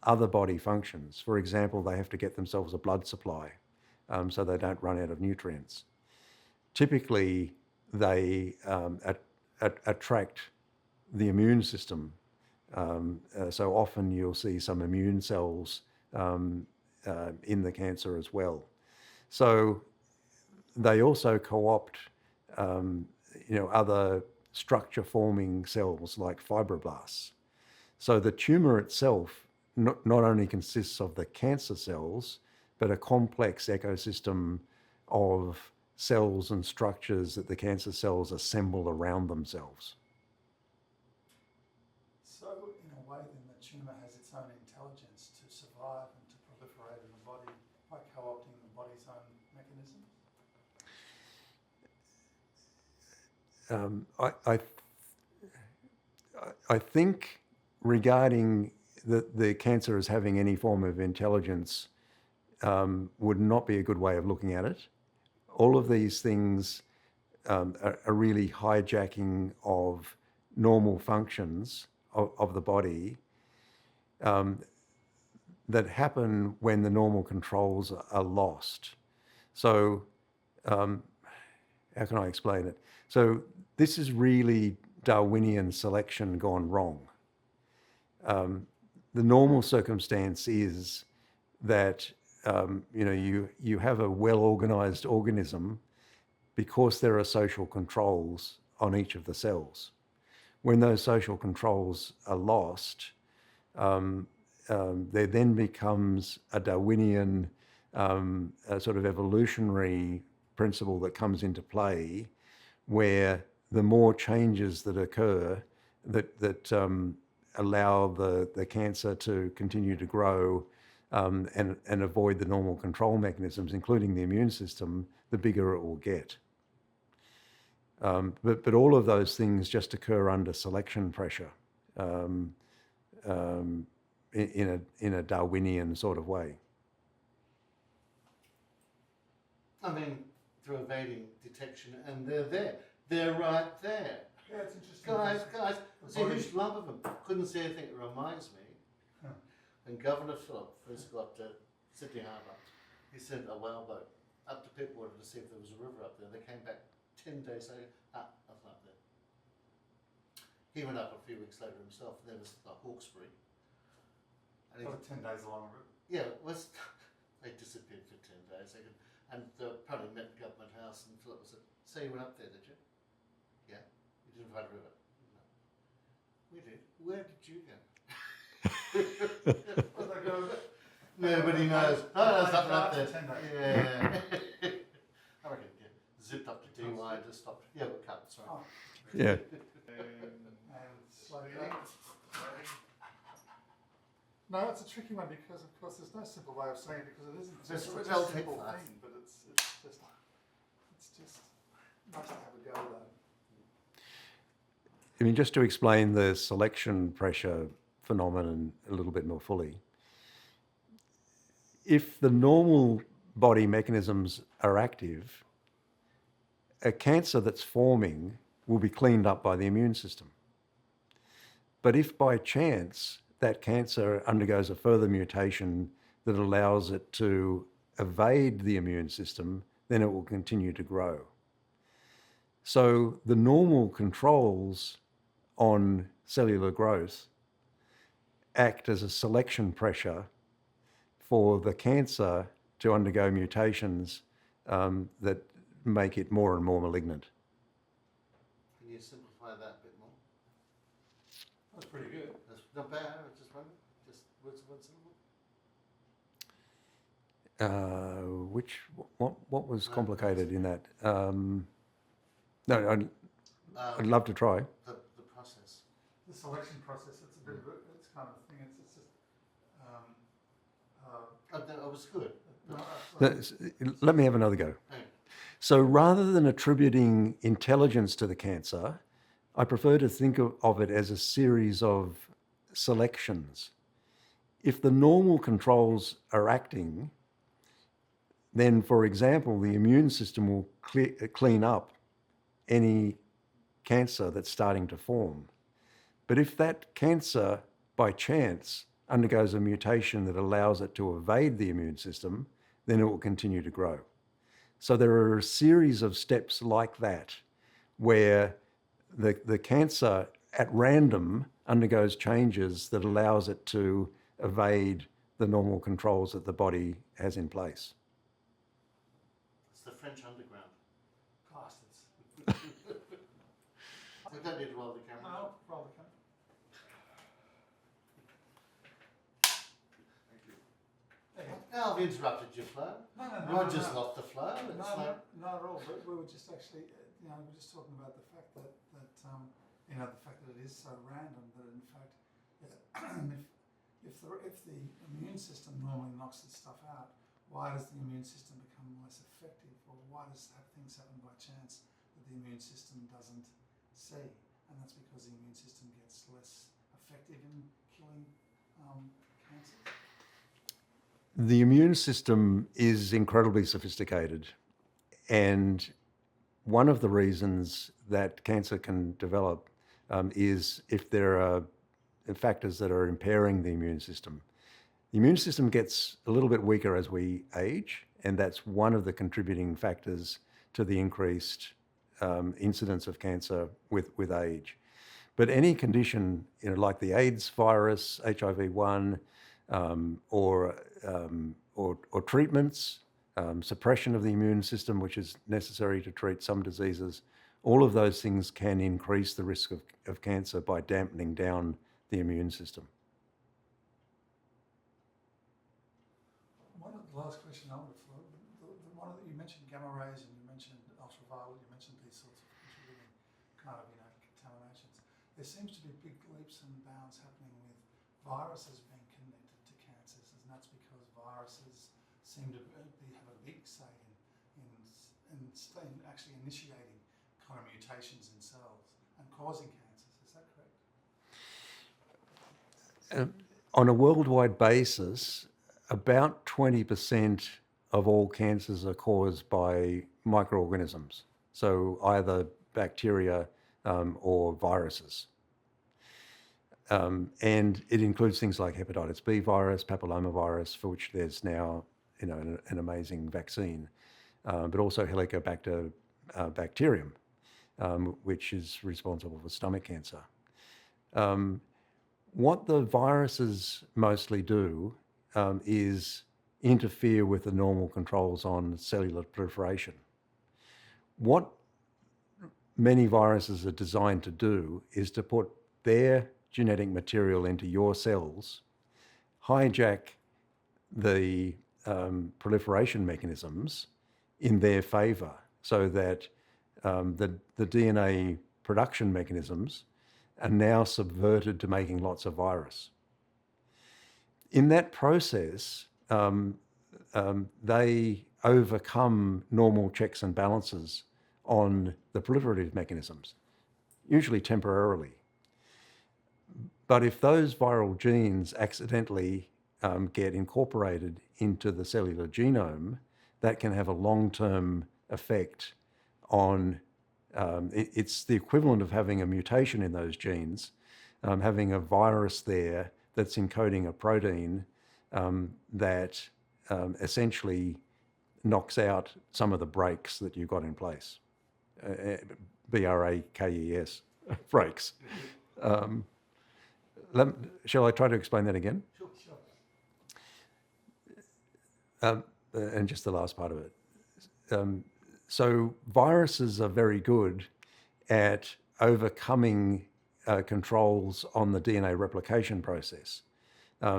other body functions. For example, they have to get themselves a blood supply so they don't run out of nutrients. Typically, they attract the immune system So often you'll see some immune cells in the cancer as well. So they also co-opt, other structure-forming cells like fibroblasts. So the tumour itself not only consists of the cancer cells, but a complex ecosystem of cells and structures that the cancer cells assemble around themselves. So, in a way, then the tumour has its own intelligence to survive and to proliferate in the body by co-opting the body's own mechanisms? I think regarding the cancer as having any form of intelligence would not be a good way of looking at it. All of these things are really hijacking of normal functions of the body that happen when the normal controls are lost. So how can I explain it? So this is really Darwinian selection gone wrong. The normal circumstance is that you have a well-organized organism because there are social controls on each of the cells. When those social controls are lost, there then becomes a Darwinian a sort of evolutionary principle that comes into play, where the more changes that occur that allow the cancer to continue to grow and avoid the normal control mechanisms, including the immune system, the bigger it will get. But all of those things just occur under selection pressure in a Darwinian sort of way. I mean, through evading detection, and they're there. They're right there. Yeah, it's interesting. Guys, The there's a body- huge lump of them. Couldn't see anything. It reminds me, when Governor Phillip first got to Sydney Harbour, he sent a whaleboat up to Pipwater to see if there was a river up there. They came back 10 days later, nothing up there. He went up a few weeks later himself, and there was the Hawkesbury. And he, About 10 days along the route. yeah, it was, they disappeared for 10 days. And probably met at Government House, and Phillip said, so you went up there, did you? Yeah. You didn't find a river? No. We did. Where did you go? Well, they go, Nobody knows. No, there's nothing up there. 10 days. Yeah. I reckon, yeah. Zipped up to DY and just stopped. Yeah, we'll cut, sorry. Oh, Yeah. and slow down. No, it's a tricky one because, of course, there's no simple way of saying it because it isn't This just will a take simple life. thing, but it's just nice to have a go though. I mean, just to explain the selection pressure phenomenon a little bit more fully, if the normal body mechanisms are active, a cancer that's forming will be cleaned up by the immune system. But if by chance that cancer undergoes a further mutation that allows it to evade the immune system, then it will continue to grow. So the normal controls on cellular growth act as a selection pressure for the cancer to undergo mutations that make it more and more malignant. Can you simplify that a bit more? That's pretty good. That's not bad. I was just wondering. Just words of one syllable. What was complicated in that? No, I'd love to try. The process. The selection process, it's a bit of a, it's kind of a thing, it's just, That was good. no, absolutely. Let me have another go. Hey, So rather than attributing intelligence to the cancer, I prefer to think of it as a series of selections. If the normal controls are acting, then, for example, the immune system will clean up any cancer that's starting to form. But if that cancer, by chance, undergoes a mutation that allows it to evade the immune system, then it will continue to grow. So there are a series of steps like that where the cancer at random undergoes changes that allows it to evade the normal controls that the body has in place. It's the French underground. Bastards. We don't need to roll the camera. No, roll the camera. Thank you. There you go. Now I've interrupted your flow. No. Roger's lost the flow. It's No, like, not at all. But we were just actually, we're just talking about the fact that the fact that it is so random that in fact, if the immune system normally knocks this stuff out, why does the immune system become less effective, or why does things happen by chance that the immune system doesn't see? And that's because the immune system gets less effective in killing cancer. The immune system is incredibly sophisticated, and one of the reasons that cancer can develop is if there are factors that are impairing the immune system. The immune system gets a little bit weaker as we age, and that's one of the contributing factors to the increased incidence of cancer with age. But any condition, like the AIDS virus, HIV-1, or treatments, suppression of the immune system, which is necessary to treat some diseases, all of those things can increase the risk of cancer by dampening down the immune system. One of the last question I would have thought, you mentioned gamma rays and you mentioned ultraviolet, you mentioned these sorts of contributing kind of contaminations. There seems to be big leaps and bounds happening with viruses being connected to cancers, and that's because viruses seem to have a big say in actually initiating kind of mutations in cells and causing cancers. Is that correct? On a worldwide basis, about 20% of all cancers are caused by microorganisms, so either bacteria or viruses. And it includes things like hepatitis B virus, papillomavirus, for which there's now an amazing vaccine, but also Helicobacter bacterium, which is responsible for stomach cancer. What the viruses mostly do is interfere with the normal controls on cellular proliferation. What many viruses are designed to do is to put their genetic material into your cells, hijack the proliferation mechanisms in their favor, so that the DNA production mechanisms are now subverted to making lots of virus. In that process, they overcome normal checks and balances on the proliferative mechanisms, usually temporarily. But if those viral genes accidentally get incorporated into the cellular genome, that can have a long-term effect on, it's the equivalent of having a mutation in those genes, having a virus there that's encoding a protein that essentially knocks out some of the brakes that you've got in place. BRAKES, brakes. Shall I try to explain that again? sure. And just the last part of it. So viruses are very good at overcoming controls on the DNA replication process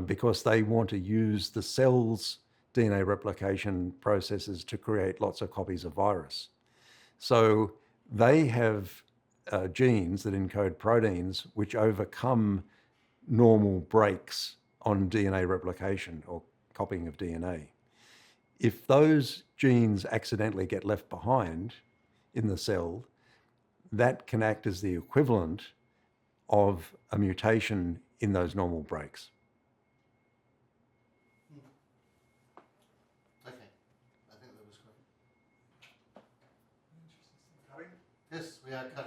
because they want to use the cell's DNA replication processes to create lots of copies of virus. So they have genes that encode proteins which overcome normal breaks on DNA replication or copying of DNA. If those genes accidentally get left behind in the cell, that can act as the equivalent of a mutation in those normal breaks. Okay, I think that was great. Cutting? Yes, we are cutting.